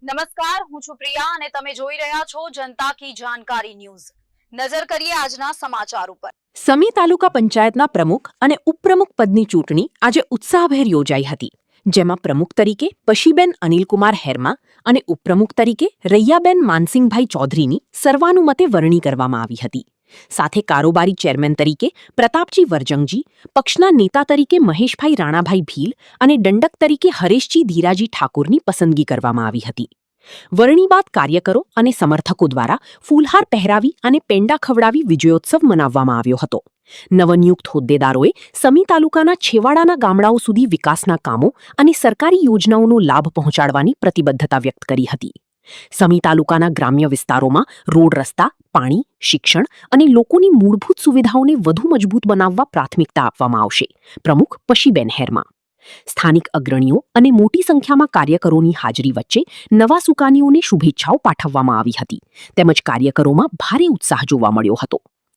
નમસ્કાર, હું છું પ્રિયા અને તમે જોઈ રહ્યા છો જનતા કી જાણકારી ન્યૂઝ। નજર કરીએ આજના સમાચાર ઉપર। સમી તાલુકા પંચાયતના પ્રમુખ અને ઉપપ્રમુખ પદની ચૂંટણી આજે ઉત્સાહભેર યોજાઈ હતી, જેમાં પ્રમુખ તરીકે પશીબેન અનિલકુમાર હેરમા અને ઉપપ્રમુખ તરીકે રૈયાબેન માનસિંગભાઈ ચૌધરીની સર્વાનુમતે વરણી કરવામાં આવી હતી। સાથે કારોબારી ચેરમેન તરીકે પ્રતાપજી વરજંગજી, પક્ષના નેતા તરીકે મહેશભાઈ રાણાભાઈ ભીલ અને દંડક તરીકે હરેશજી ધીરાજી ઠાકુરની પસંદગી કરવામાં આવી હતી। વરણી બાદ કાર્યકરો અને સમર્થકો દ્વારા ફૂલહાર પહેરાવી અને પેંડા ખવડાવી વિજયોત્સવ મનાવવામાં આવ્યો હતો। નવનિયુક્ત હોદ્દેદારોએ સમી તાલુકાના છેવાડાના ગામડાઓ સુધી વિકાસના કામો અને સરકારી યોજનાઓનો લાભ પહોંચાડવાની પ્રતિબદ્ધતા વ્યક્ત કરી હતી। સમી તાલુકાના ગ્રામ્ય વિસ્તારોમાં રોડ રસ્તા, પાણી, શિક્ષણ અને લોકોની મૂળભૂત સુવિધાઓને વધુ મજબૂત બનાવવા પ્રાથમિકતા આપવામાં આવશે, પ્રમુખ પશીબેન હેરમા। સ્થાનિક અગ્રણીઓ અને મોટી સંખ્યામાં કાર્યકરોની હાજરી વચ્ચે નવા સુકાનીઓને શુભેચ્છાઓ પાઠવવામાં આવી હતી, તેમજ કાર્યકરોમાં ભારે ઉત્સાહ જોવા મળ્યો હતો।